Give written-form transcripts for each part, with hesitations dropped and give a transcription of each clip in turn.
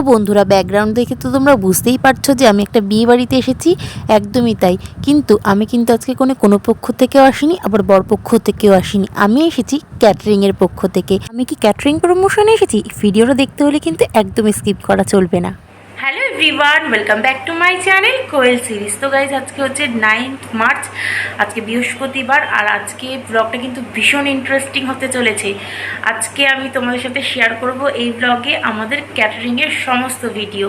বন্ধুরা, ব্যাকগ্রাউন্ড দেখে তো তোমরা বুঝতেই পারছো যে আমি একটা বিয়ে বাড়িতে এসেছি। একদমই তাই। কিন্তু আমি কিন্তু আজকে কোনো পক্ষ থেকেও আসিনি, আবার বরপক্ষ থেকেও আসিনি। আমি এসেছি ক্যাটারিংয়ের পক্ষ থেকে। আমি কি ক্যাটারিং প্রমোশনে এসেছি? ভিডিওটা দেখতে হলে কিন্তু একদমই স্কিপ করা চলবে না। Hello everyone, welcome back to my channel Koyel series. তো গাইজ, আজকে হচ্ছে 9th মার্চ, আজকে বৃহস্পতিবার। আর আজকে ব্লগটা কিন্তু ভীষণ ইন্টারেস্টিং হতে চলেছে। আজকে আমি তোমাদের সাথে শেয়ার করব এই ব্লগে আমাদের ক্যাটারিংয়ের সমস্ত ভিডিও।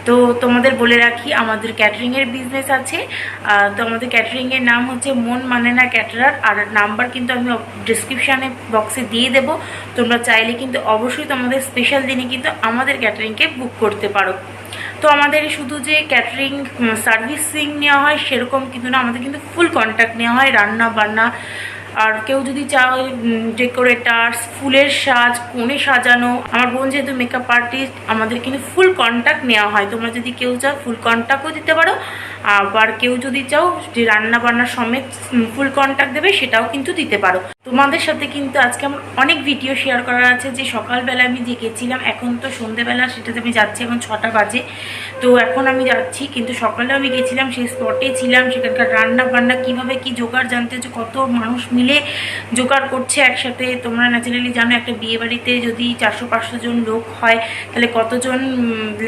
তো তোমাদের বলে রাখি, আমাদের ক্যাটারিংয়ের বিজনেস আছে। তো আমাদের ক্যাটারিংয়ের নাম হচ্ছে মন মানে না ক্যাটারার। আর নাম্বার কিন্তু আমি ডিসক্রিপশানে বক্সে দিয়ে দেবো। তোমরা চাইলে কিন্তু অবশ্যই তোমাদের স্পেশাল দিনে কিন্তু আমাদের ক্যাটারিংকে বুক করতে পারো। তো আমাদের শুধু যে ক্যাটারিং সার্ভিসিং নেওয়া হয় সেরকম কিন্তু না, আমাদের কিন্তু ফুল কন্ট্যাক্ট নেওয়া হয়, রান্না বান্না। আর কেউ যদি চাও ডেকোরেটার্স, ফুলের সাজ, কোণে সাজানো, আমার বোন যেহেতু মেকআপ আর্টিস্ট, আমাদের কিন্তু ফুল কন্ট্যাক্ট নেওয়া হয়। তোমরা যদি কেউ চাও ফুল কন্ট্যাক্টও দিতে পারো, আবার কেউ যদি চাও যে রান্না বান্না সমেত ফুল কন্ট্যাক্ট দেবে সেটাও কিন্তু দিতে পারো। তোমাদের সাথে কিন্তু আজকে আমার অনেক ভিডিও শেয়ার করার আছে। যে সকালবেলা আমি যে গেছিলাম, এখন তো সন্ধ্যেবেলা, সেটাতে আমি যাচ্ছি, এখন 6টা বাজে। তো এখন আমি যাচ্ছি, কিন্তু সকালে আমি গেছিলাম, সেই স্পটে ছিলাম। সেখানকার রান্না বান্না কীভাবে কী জোগাড়, জানতে হচ্ছে কত মানুষ মিলে জোগাড় করছে একসাথে। তোমরা ন্যাচারালি জানো, একটা বিয়ে বাড়িতে যদি 400-500 জন লোক হয় তাহলে কতজন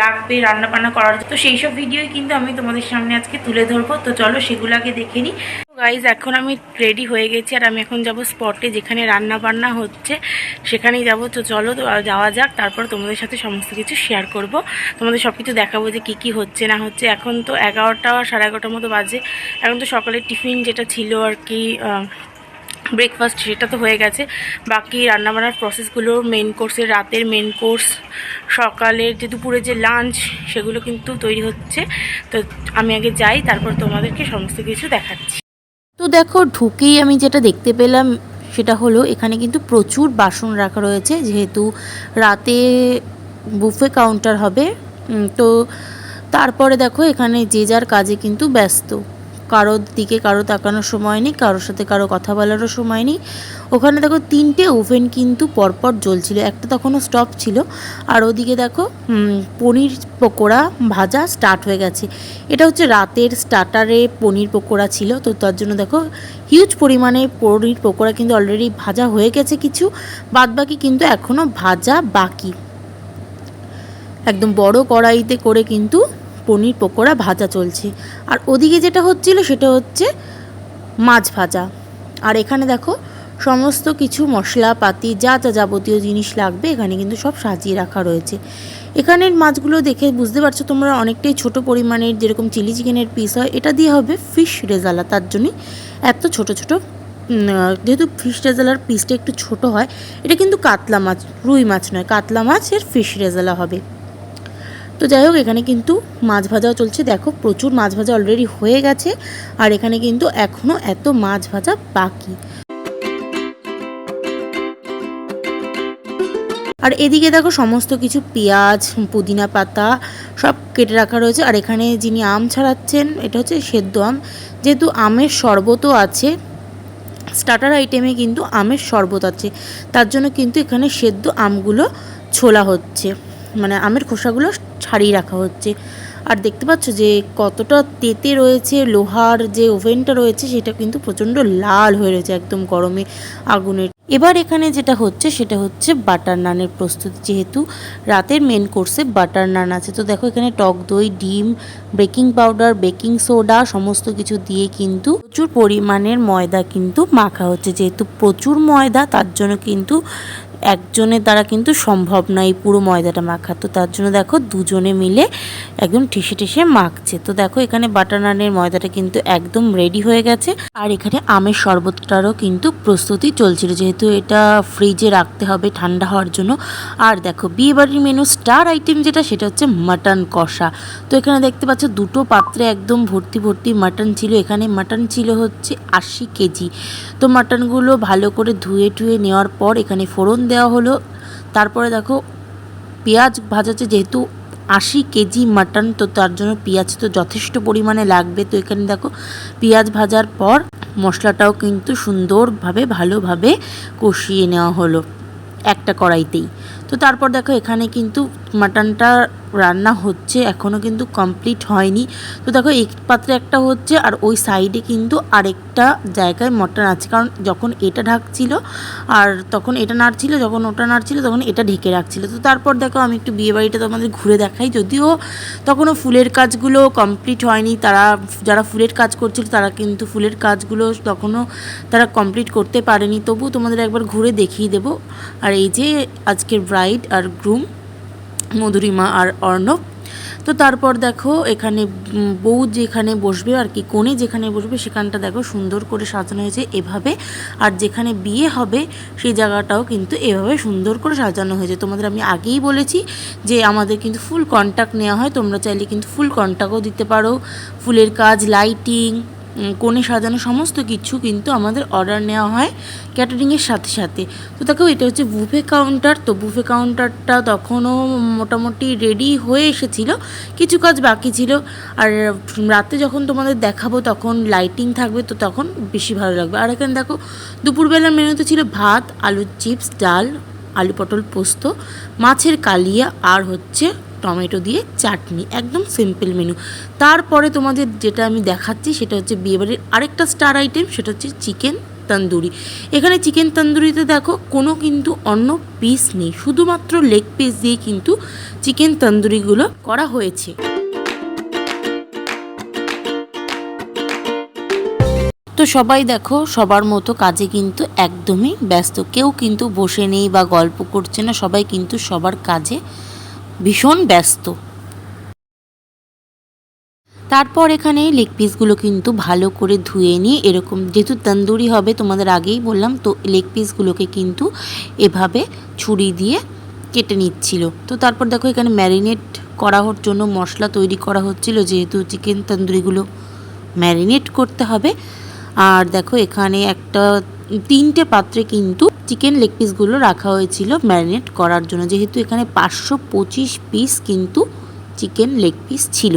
লাগবে রান্না বান্না করার। তো সেই সব ভিডিওই কিন্তু আমি তোমাদের সামনে আজকে তুলে ধরবো। তো চলো সেগুলো আগে দেখে নিই। গাইজ, এখন আমি রেডি হয়ে গেছি, আর আমি এখন যাব স্পটে যেখানে রান্না বান্না হচ্ছে, সেখানেই যাব। তো চলো যাওয়া যাক, তারপর তোমাদের সাথে সমস্ত কিছু শেয়ার করব, তোমাদের সব কিছু দেখাবো যে কী কী হচ্ছে না হচ্ছে। এখন তো 11টা 11:30 মতো বাজে। এখন তো সকালের টিফিন যেটা ছিল আর কি, ব্রেকফাস্ট, সেটা তো হয়ে গেছে। বাকি রান্নাবান্নার প্রসেসগুলো, মেন কোর্সের, রাতের মেন কোর্স, সকালের যে দুপুরে যে লাঞ্চ, সেগুলো কিন্তু তৈরি হচ্ছে। তো আমি আগে যাই, তারপর তোমাদেরকে সমস্ত কিছু দেখাচ্ছি। তো দেখো, ঢুকেই আমি যেটা দেখতে পেলাম সেটা হলো, এখানে কিন্তু প্রচুর বাসন রাখা রয়েছে, যেহেতু রাতে বুফে কাউন্টার হবে। তো তারপরে দেখো, এখানে যে যার কাজে কিন্তু ব্যস্ত। কারোর দিকে কারো তাকানোর সময় নেই, কারোর সাথে কারো কথা বলারও সময় নেই। ওখানে দেখো 3টে ওভেন কিন্তু পরপর জ্বলছিল, একটা তখনও স্টপ ছিল। আর ওদিকে দেখো পনির পকোড়া ভাজা স্টার্ট হয়ে গেছে। এটা হচ্ছে রাতের স্টার্টারে পনির পকোড়া ছিল। তো তার জন্য দেখো হিউজ পরিমাণে পনির পকোড়া কিন্তু অলরেডি ভাজা হয়ে গেছে কিছু, বাদবাকি কিন্তু এখনও ভাজা বাকি। একদম বড় কড়াইতে করে কিন্তু পনির পকোড়া ভাজা চলছে। আর ওদিকে যেটা হচ্ছিল সেটা হচ্ছে মাছ ভাজা। আর এখানে দেখো সমস্ত কিছু মশলাপাতি, যা যা যাবতীয় জিনিস লাগবে এখানে কিন্তু সব সাজিয়ে রাখা রয়েছে। এখানের মাছগুলো দেখে বুঝতে পারছো তোমরা, অনেকটাই ছোট পরিমাণের, যেরকম চিলি চিকেনের পিস হয়, এটা দিয়ে হবে ফিশ রেজালা। তার জন্যই এত ছোট ছোট, যেহেতু ফিশ রেজালার পিসটা একটু ছোট হয়। এটা কিন্তু কাতলা মাছ, রুই মাছ নয়, কাতলা মাছের ফিশ রেজালা হবে। তো যাই হোক, এখানে কিন্তু মাছ ভাজাও চলছে। দেখো প্রচুর মাছ ভাজা অলরেডি হয়ে গেছে, আর এখানে কিন্তু এখনও এত মাছ ভাজা বাকি। আর এদিকে দেখো সমস্ত কিছু পেঁয়াজ, পুদিনা পাতা সব কেটে রাখা রয়েছে। আর এখানে যিনি আম ছাড়াচ্ছেন, এটা হচ্ছে সেদ্ধ আম। যেহেতু আমের শরবতও আছে, স্টার্টার আইটেমে কিন্তু আমের শরবত আছে, তার জন্য কিন্তু এখানে সেদ্ধ আমগুলো ছোলা হচ্ছে, মানে আমের খোসাগুলো ছাড়িয়ে রাখা হচ্ছে। আর দেখতে পাচ্ছ যে কতটা তেতে রয়েছে। লোহার যে ওভেনটা রয়েছে সেটা কিন্তু প্রচণ্ড লাল হয়ে রয়েছে একদম গরমে আগুনের। এবার এখানে যেটা হচ্ছে সেটা হচ্ছে বাটার নানের প্রস্তুতি, যেহেতু রাতের মেন কোর্সে বাটার নান আছে। তো দেখো এখানে টক দই, ডিম, বেকিং পাউডার, বেকিং সোডা সমস্ত কিছু দিয়ে কিন্তু প্রচুর পরিমাণের ময়দা কিন্তু মাখা হচ্ছে। যেহেতু প্রচুর ময়দা, তার জন্য কিন্তু একজনের দ্বারা কিন্তু সম্ভব নয় পুরো ময়দাটা মাখা। তো তার জন্য দেখো দুজনে মিলে একদম ঠেসে ঠেসে মাখছে। তো দেখো এখানে বাটার নানের ময়দাটা কিন্তু একদম রেডি হয়ে গেছে। আর এখানে আমের শরবতটারও কিন্তু প্রস্তুতি চলছিল, যেহেতু এটা ফ্রিজে রাখতে হবে ঠান্ডা হওয়ার জন্য। আর দেখো বিয়েবাড়ির মেনু স্টার আইটেম যেটা, সেটা হচ্ছে মাটন কষা। তো এখানে দেখতে পাচ্ছ দুটো পাত্রে একদম ভর্তি ভর্তি মাটন ছিল। এখানে মাটন ছিল হচ্ছে 80 কেজি। তো মাটনগুলো ভালো করে ধুয়ে টুয়ে নেওয়ার পর এখানে ফোড়ন দেওয়া হলো। তারপরে দেখো পেঁয়াজ ভাজাচ্ছে, যেহেতু 80 কেজি মাটন, তো তার জন্য পেঁয়াজ তো যথেষ্ট পরিমাণে লাগবে। তো এখানে দেখো পেঁয়াজ ভাজার পর মশলাটাও কিন্তু সুন্দরভাবে ভালোভাবে কষিয়ে নেওয়া হলো একটা কড়াইতেই। তো তারপর দেখো এখানে কিন্তু মাটনটা রান্না হচ্ছে, এখনও কিন্তু কমপ্লিট হয়নি। তো দেখো এক পাত্রে একটা হচ্ছে আর ওই সাইডে কিন্তু আরেকটা জায়গায় মটন আছে, কারণ যখন এটা ঢাকছিল আর তখন এটা নাড়ছিল, যখন ওটা নাড়ছিল তখন এটা ঢেকে রাখছিল। তো তারপর দেখো আমি একটু বিয়েবাড়িটা তোমাদের ঘুরে দেখাই, যদিও তখনও ফুলের কাজগুলো কমপ্লিট হয়নি। যারা ফুলের কাজ করছিল তারা কিন্তু ফুলের কাজগুলো তখনও তারা কমপ্লিট করতে পারেনি, তবু তোমাদের একবার ঘুরে দেখিয়ে দেবো। আর এই যে আজকের ব্রাইড আর গ্রুম, মধুরিমা আর অর্ণব। তো তারপর দেখো এখানে বউ যেখানে বসবে আর কি, কোণে যেখানে বসবে সেখানটা দেখো সুন্দর করে সাজানো হয়েছে এভাবে, আর যেখানে বিয়ে হবে সেই জায়গাটাও কিন্তু এভাবে সুন্দর করে সাজানো হয়েছে। তোমাদের আমি আগেই বলেছি যে আমাদের কিন্তু ফুল কন্ট্যাক্ট নেওয়া হয়, তোমরা চাইলে কিন্তু ফুল কন্ট্যাক্টও দিতে পারো। ফুলের কাজ, লাইটিং, কোণে সাজানো সমস্ত কিছু কিন্তু আমাদের অর্ডার নেওয়া হয় ক্যাটারিংয়ের সাথে সাথে। তো দেখো এটা হচ্ছে বুফে কাউন্টার। তো বুফে কাউন্টারটা তখনও মোটামুটি রেডি হয়ে এসেছিলো, কিছু কাজ বাকি ছিল। আর রাতে যখন তোমাদের দেখাবো তখন লাইটিং থাকবে, তো তখন বেশি ভালো লাগবে। আর এখানে দেখো দুপুরবেলার মেনুতে ছিল ভাত, আলুর চিপস, ডাল, আলু পটল পোস্ত, মাছের কালিয়া আর হচ্ছে টমেটো দিয়ে চাটনি, একদম সিম্পল মেনু। তারপরে তোমাদের যেটা আমি দেখাচ্ছি সেটা হচ্ছে বিয়েবাড়ির আরেকটা স্টার আইটেম, সেটা হচ্ছে চিকেন তন্দুরি। এখানে চিকেন তন্দুরিতে দেখো কোনো কিন্তু অন্য পিস নেই, শুধুমাত্র লেগ পিস দিয়ে কিন্তু চিকেন তন্দুরিগুলো করা হয়েছে। তো সবাই দেখো সবার মতো কাজে কিন্তু একদমই ব্যস্ত, কেউ কিন্তু বসে নেই বা গল্প করছে না, সবাই কিন্তু সবার কাজে ভীষণ ব্যস্ত। তারপর এখানে লেগ পিসগুলো কিন্তু ভালো করে ধুয়ে নিয়ে এরকম, যেহেতু তন্দুরি হবে তোমাদের আগেই বললাম, তো লেগ পিসগুলোকে কিন্তু এভাবে ছুরি দিয়ে কেটে নিচ্ছিল। তো তারপর দেখো এখানে ম্যারিনেট করার জন্য মশলা তৈরি করা হচ্ছিল, যেহেতু চিকেন তন্দুরিগুলো ম্যারিনেট করতে হবে। আর দেখো এখানে একটা 3টে পাত্রে কিন্তু চিকেন লেগ পিসগুলো রাখা হয়েছিল ম্যারিনেট করার জন্য, যেহেতু এখানে 525 পিস কিন্তু চিকেন লেগ পিস ছিল।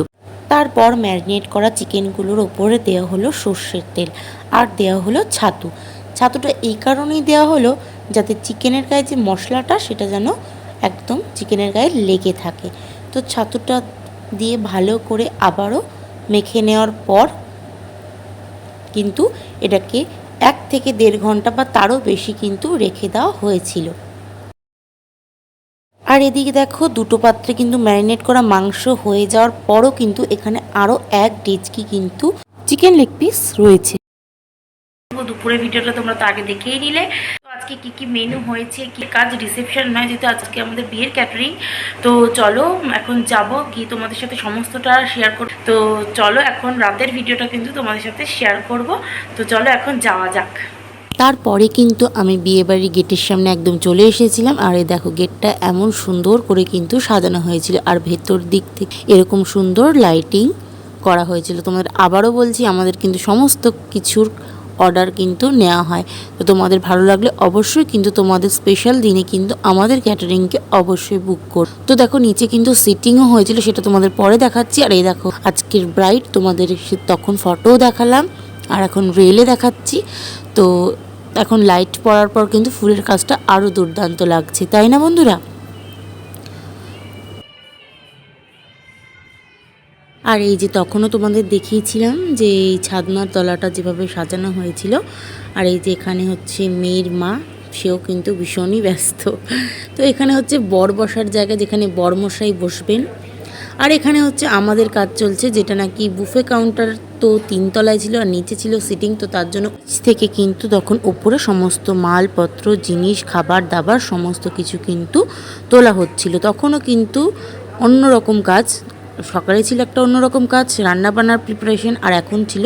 তারপর ম্যারিনেট করা চিকেনগুলোর ওপরে দেওয়া হলো সর্ষের তেল আর দেওয়া হলো ছাতু। ছাতুটা এই কারণেই দেওয়া হলো যাতে চিকেনের গায়ে যে মশলাটা সেটা যেন একদম চিকেনের গায়ে লেগে থাকে। তো ছাতুটা দিয়ে ভালো করে আবারও মেখে নেওয়ার পর কিন্তু এটাকে 1 থেকে 1.5 ঘন্টা বা তারও বেশি কিন্তু রেখে দেওয়া হয়েছিল। আর এদিকে দেখো দুটো পাত্রে কিন্তু ম্যারিনেট করা মাংস হয়ে যাওয়ার পরও কিন্তু এখানে আরও 1 ডেচকি কিন্তু চিকেন লেগ পিস রয়েছে। দুপুরের ভিডিওটা তোমরা তো আগে দেখেই নিলে। তো আজকে কি কি মেনু হয়েছে, কি কাজ, রিসেপশন নয়, যেহেতু আজকে আমাদের বিয়ের ক্যাটারিং। তো চলো এখন যাব গিয়ে তোমাদের সাথে সমস্তটা শেয়ার করব। তো চলো এখন রাতের ভিডিওটা কিন্তু তোমাদের সাথে শেয়ার করব। তো চলো এখন যাওয়া যাক। তারপরে কিন্তু আমি বিয়েবাড়ির গেটের সামনে একদম চলে এসেছিলাম। আর এই দেখো গেটটা এমন সুন্দর করে কিন্তু সাজানো হয়েছিল, আর ভেতর দিক থেকে এরকম সুন্দর লাইটিং করা হয়েছিল। তোমাদের আবারও বলছি আমাদের কিন্তু সমস্ত কিছুর অর্ডার কিন্তু নেওয়া হয়। তো তোমাদের ভালো লাগলে অবশ্যই কিন্তু তোমাদের স্পেশাল দিনে কিন্তু আমাদের ক্যাটারিংকে অবশ্যই বুক কর। তো দেখো নিচে কিন্তু সিটিংও হয়েছিল, সেটা তোমাদের পরে দেখাচ্ছি। আর এই দেখো আজকের ব্রাইড, তোমাদের তখন ফটোও দেখালাম আর এখন রেলে দেখাচ্ছি। তো এখন লাইট পড়ার পর কিন্তু ফুলের কাজটা আরও দুর্দান্ত লাগছে, তাই না বন্ধুরা? আর এই যে তখনও তোমাদের দেখিয়েছিলাম যে এই ছাদনার তলাটা যেভাবে সাজানো হয়েছিল। আর এই যে এখানে হচ্ছে মেয়ের মা, সেও কিন্তু ভীষণই ব্যস্ত। তো এখানে হচ্ছে বর বসার জায়গা, যেখানে বরমশাই বসবেন। আর এখানে হচ্ছে আমাদের কাজ চলছে, যেটা নাকি বুফে কাউন্টার তো 3 তলায় ছিল আর নিচে ছিল সিটিং। তো তার জন্য থেকে কিন্তু তখন উপরে সমস্ত মালপত্র, জিনিস, খাবার দাবার সমস্ত কিছু কিন্তু তোলা হচ্ছিল। তখনও কিন্তু অন্যরকম কাজ, সকালে ছিল একটা অন্যরকম কাজ রান্না বান্নার প্রিপারেশন, আর এখন ছিল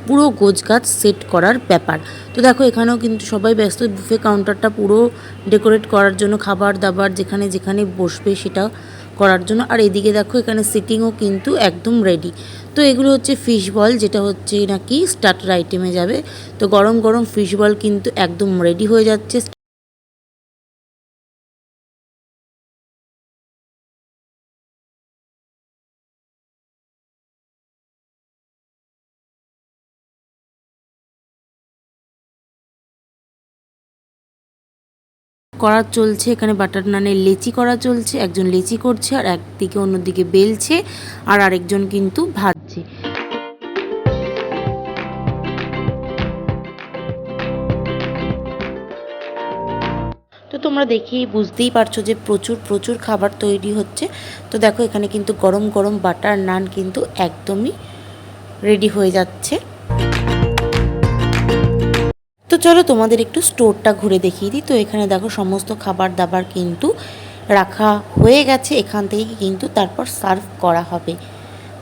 পুরো গোছগাছ সেট করার ব্যাপার। তো দেখো এখানেও কিন্তু সবাই ব্যস্ত বুফে কাউন্টারটা পুরো ডেকোরেট করার জন্য, খাবার দাবার যেখানে যেখানে বসবে সেটা করার জন্য। আর এদিকে দেখো এখানে সিটিংও কিন্তু একদম রেডি। তো এগুলো হচ্ছে ফিশ বল, যেটা হচ্ছে নাকি স্টার্টার আইটেমে যাবে। তো গরম গরম ফিশ বল কিন্তু একদম রেডি হয়ে যাচ্ছে। করা চলছে, এখানে বাটার নানের লেচি করা চলছে। একজন লেচি করছে আর একদিকে অন্যদিকে বেলছে আর আরেকজন কিন্তু ভাজছে। তো তোমরা দেখেই বুঝতেই পারছো যে প্রচুর প্রচুর খাবার তৈরি হচ্ছে। তো দেখো এখানে কিন্তু গরম গরম বাটার নান কিন্তু একদমই রেডি হয়ে যাচ্ছে। তো চলো তোমাদের একটু স্টোরটা ঘুরে দেখিয়ে দিই। তো এখানে দেখো সমস্ত খাবার দাবার কিন্তু রাখা হয়ে গেছে, এখান থেকে কিন্তু তারপর সার্ভ করা হবে।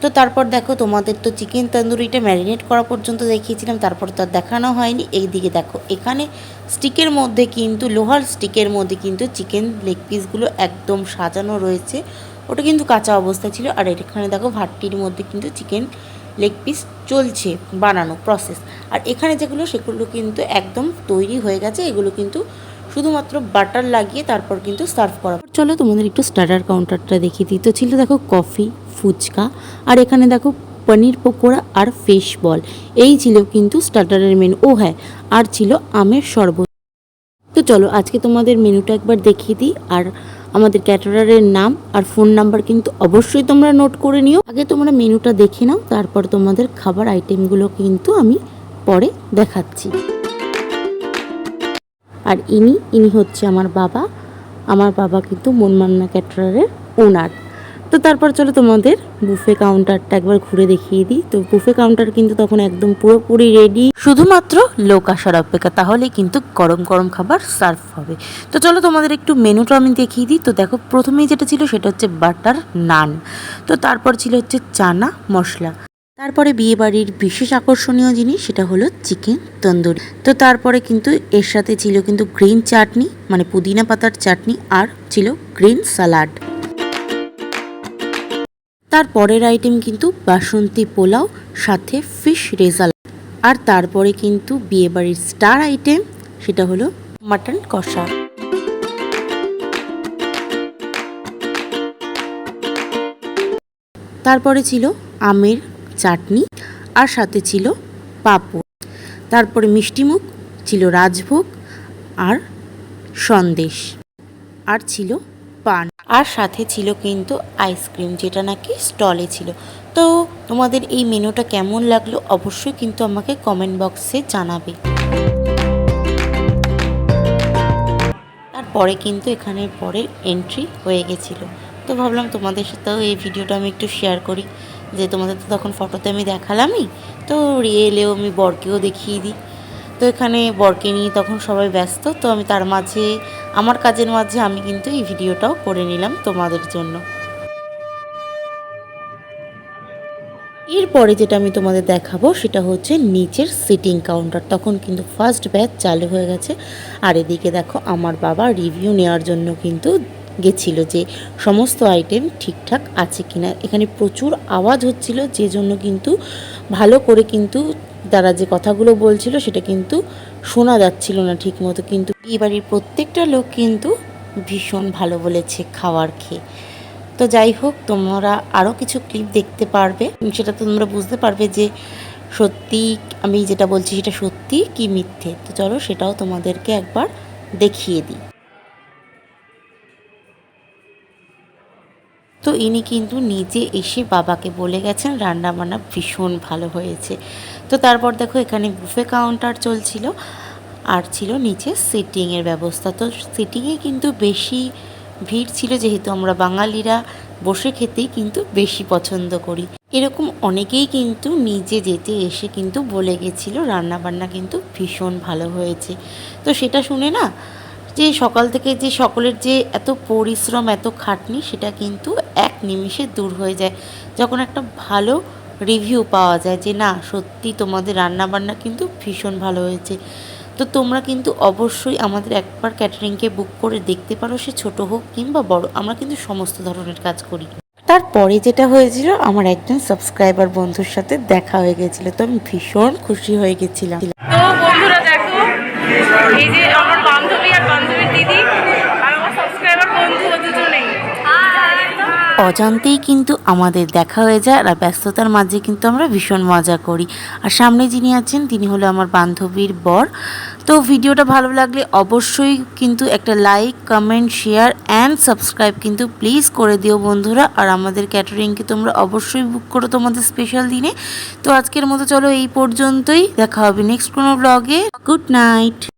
তো তারপর দেখো তোমাদের তো চিকেন তন্দুরিটা ম্যারিনেট করা পর্যন্ত দেখিয়েছিলাম, তারপর তো আর দেখানো হয়নি। এই দিকে দেখো এখানে স্টিকের মধ্যে কিন্তু লোহার স্টিকের মধ্যে কিন্তু চিকেন লেগ পিসগুলো একদম সাজানো রয়েছে। ওটা কিন্তু কাঁচা অবস্থায় ছিল। আর এখানে দেখো ভাট্টির মধ্যে কিন্তু চিকেন লেগ পিস চলছে বানানো প্রসেস। আর এখানে যেগুলো সেগুলো কিন্তু একদম তৈরি হয়ে গেছে। এগুলো কিন্তু শুধুমাত্র বাটার লাগিয়ে তারপর কিন্তু সার্ভ করা। চলো তোমাদের একটু স্টার্টার কাউন্টারটা দেখিয়ে দিই। তো ছিল দেখো কফি, ফুচকা, আর এখানে দেখো পনির পকোড়া আর ফিশ বল। এই ছিল কিন্তু স্টার্টারের মেনু। ও হ্যাঁ, আর ছিল আমের শরবত। তো চলো আজকে তোমাদের মেনুটা একবার দেখিয়ে দিই। আর আমাদের ক্যাটারারের নাম আর ফোন নাম্বার কিন্তু অবশ্যই তোমরা নোট করে নিও। আগে তোমরা মেনুটা দেখে নাও, তারপর তোমাদের খাবার আইটেমগুলো কিন্তু আমি পরে দেখাচ্ছি। আর ইনি হচ্ছে আমার বাবা কিন্তু মনমান্না ক্যাটারারের ওনার। তো তারপর চলো তোমাদের বুফে কাউন্টারটা একবার ঘুরে দেখিয়ে দিই। তো বুফে কাউন্টার কিন্তু তখন একদম পুরোপুরি রেডি, শুধুমাত্র লোক আসার অপেক্ষা, তাহলেই কিন্তু গরম গরম খাবার সার্ভ হবে। তো চলো তোমাদের একটু মেনুটা আমি দেখিয়ে দিই। তো দেখো প্রথমেই যেটা ছিল সেটা হচ্ছে বাটার নান। তো তারপর ছিল হচ্ছে চানা মশলা। তারপরে বিয়েবাড়ির বিশেষ আকর্ষণীয় জিনিস সেটা হলো চিকেন তন্দুরি। তো তারপরে কিন্তু এর সাথে ছিল কিন্তু গ্রিন চাটনি, মানে পুদিনা পাতার চাটনি, আর ছিল গ্রিন সালাড। তারপরের আইটেম কিন্তু বাসন্তী পোলাও সাথে ফিশ রেজালা। আর তারপরে কিন্তু বিয়েবাড়ির স্টার আইটেম সেটা হলো মাটন কষা। তারপরে ছিল আমের চাটনি আর সাথে ছিল পাঁপড়। তারপরে মিষ্টিমুখ ছিল রাজভোগ আর সন্দেশ, আর ছিল পান, আর সাথে ছিল কিন্তু আইসক্রিম, যেটা নাকি স্টলে ছিল। তো তোমাদের এই মেনুটা কেমন লাগলো অবশ্যই কিন্তু আমাকে কমেন্ট বক্সে জানাবে। তারপরে কিন্তু এখানের পরে এন্ট্রি হয়ে গেছিলো। তো ভাবলাম তোমাদের সাথেও এই ভিডিওটা আমি একটু শেয়ার করি, যে তোমাদের তো তখন ফটোতে আমি দেখালামই, তো রিয়েলেও আমি বরকেও দেখিয়ে দিই। তো এখানে বরকে নিয়ে তখন সবাই ব্যস্ত, তো আমি তার মাঝে আমার কাজের মাঝে আমি কিন্তু এই ভিডিওটাও করে নিলাম তোমাদের জন্য। এরপরে যেটা আমি তোমাদের দেখাবো সেটা হচ্ছে নিচের সিটিং কাউন্টার। তখন কিন্তু ফার্স্ট ব্যাচ চালু হয়ে গেছে। আর এদিকে দেখো আমার বাবা রিভিউ নেওয়ার জন্য কিন্তু গেছিল যে সমস্ত আইটেম ঠিকঠাক আছে কিনা। এখানে প্রচুর আওয়াজ হচ্ছিল, যে জন্য কিন্তু ভালো করে কিন্তু তারা যে কথাগুলো বলছিল সেটা কিন্তু শোনা যাচ্ছিল না ঠিক মতো। কিন্তু এই বাড়ির প্রত্যেকটা লোক কিন্তু ভীষণ ভালো বলেছে খাবার খেয়ে। তো যাই হোক, তোমরা আরও কিছু ক্লিপ দেখতে পারবে, সেটা তোমরা বুঝতে পারবে যে সত্যি আমি যেটা বলছি সেটা সত্যি কি মিথ্যে। তো চলো সেটাও তোমাদেরকে একবার দেখিয়ে দিই। তো ইনি কিন্তু নিজে এসে বাবাকে বলে গেছেন রান্না বান্না ভীষণ ভালো হয়েছে। তো তারপর দেখো এখানে বুফে কাউন্টার চলছিল আর ছিল নিচে সিটিংয়ের ব্যবস্থা। তো সিটিংয়ে কিন্তু বেশি ভিড় ছিল, যেহেতু আমরা বাঙালিরা বসে খেতেই কিন্তু বেশি পছন্দ করি। এরকম অনেকেই কিন্তু নিজে যেতে এসে কিন্তু বলে গেছিলো রান্নাবান্না কিন্তু ভীষণ ভালো হয়েছে। তো সেটা শুনে না, যে সকাল থেকে যে সকলের যে এত পরিশ্রম এত খাটনি সেটা কিন্তু এক নিমিষে দূর হয়ে যায় যখন একটা ভালো রিভিউ পাওয়া যায় যে না সত্যি তোমাদের রান্নাবান্না কিন্তু ভীষণ ভালো হয়েছে। তো তোমরা কিন্তু অবশ্যই আমাদের একবার ক্যাটারিংকে বুক করে দেখতে পারো, সে ছোট হোক কিংবা বড়, আমরা কিন্তু সমস্ত ধরনের কাজ করি। তারপরে যেটা হয়েছিল, আমার একজন সাবস্ক্রাইবার বন্ধুর সাথে দেখা হয়ে গেছিলো, তো আমি ভীষণ খুশি হয়ে গেছিলাম। তো বন্ধুরা দেখো, এই যে আমার বান্ধবী আর বান্ধবীর দিদি আর আমার সাবস্ক্রাইবার বন্ধু দুজনেই অজান্তেই কিন্তু আমাদের দেখা হয়ে যায়, আর ব্যস্ততার মাঝে কিন্তু আমরা ভীষণ মজা করি। আর সামনে যিনি আছেন তিনি হলো আমার বান্ধবীর বর। তো ভিডিওটা ভালো লাগলে অবশ্যই কিন্তু একটা like, comment, share and subscribe কিন্তু প্লিজ করে দিও বন্ধুরা। আর আমাদের ক্যাটারিংকে তোমরা অবশ্যই বুক করো তোমাদের স্পেশাল দিনে। তো আজকের মতো চলো এই পর্যন্তই, দেখা হবে নেক্সট কোনো ব্লগে। Good night.